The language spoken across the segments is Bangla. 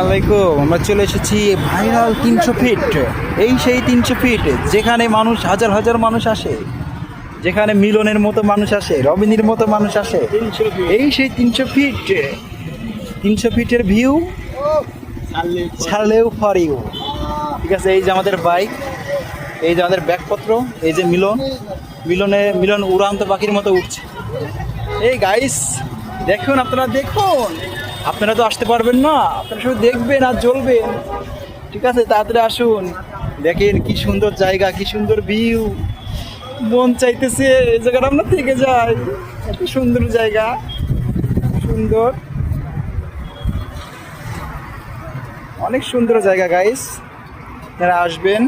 আলাইকুম, আমরা চলে এসেছি ভাইরাল 300 ফিট। এই সেই 300 ফিট যেখানে মানুষ হাজার হাজার মানুষ আসে, যেখানে মিলনের মতো মানুষ আসে, রবিনের মতো মানুষ আসে। এই সেই 300 ফিট, 300 ফিটের ভিউ ছাড়লেও ফর ইউ। ঠিক আছে, এই যে আমাদের বাইক, এই যে আমাদের ব্যাগপত্র, এই যে মিলন উড়ান্ত পাখির মতো উঠছে। এই গাইস দেখুন, আপনারা দেখুন, আপনারা তো আসতে পারবেন না, আপনারা শুধু দেখবেন আর জ্বলবেন। ঠিক আছে, তাড়াতাড়ি আসুন, দেখেন কি সুন্দর জায়গা, কি সুন্দর ভিউ। মন চাইতেছে এই জায়গাটা আমরা থেকে যাই, এত সুন্দর জায়গা, সুন্দর, অনেক সুন্দর জায়গা গাইস, আপনারা আসবেন।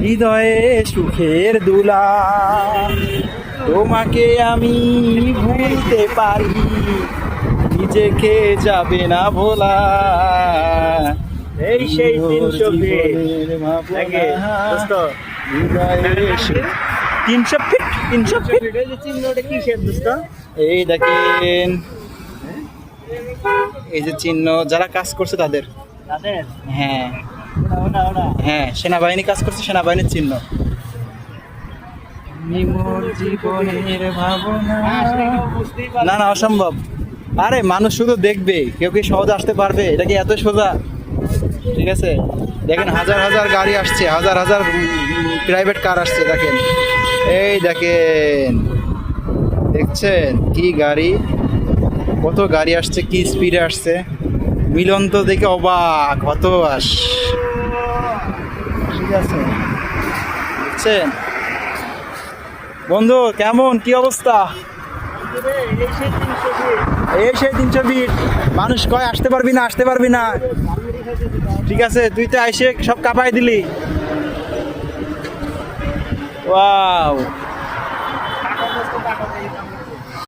হৃদয়ে সুখের দুলা, তোমাকে আমি ভুলতে পারি, নিজেকে যাবে না ভোলা। এই সেই 300 ফিট। 300 fit, 300 fit. এই যে চিহ্নটা কিসের দোস্ত? এই দেখেন, এই যে চিহ্ন, যারা কাজ করছে তাদের। তাদের? হ্যাঁ ওটা হ্যাঁ, সেনাবাহিনী কাজ করছে, সেনাবাহিনীর চিহ্ন। নিমোর জীবনের ভাবনা। না না, অসম্ভব। আরে মানুষ শুধু দেখবে, কেউ কি সহজে আসতে পারবে? এটা কি এত সোজা? ঠিক আছে, দেখেন হাজার হাজার গাড়ি আসছে, হাজার হাজার প্রাইভেট কার আসছে। দেখেন, এই দেখেন, দেখছেন কি গাড়ি, কত গাড়ি আসছে, কি স্পিডে আসছে। মিলন তো দেখে অবাক, কত আস। ঠিক আছে, দেখছেন বন্ধু, কেমন কি অবস্থা? এই সেই 300 ফিট। মানুষ কয় আসতে পারবি না, আসতে পারবি না। ঠিক আছে, তুই তো এসে সব কাঁপাই দিলি। ওয়াও,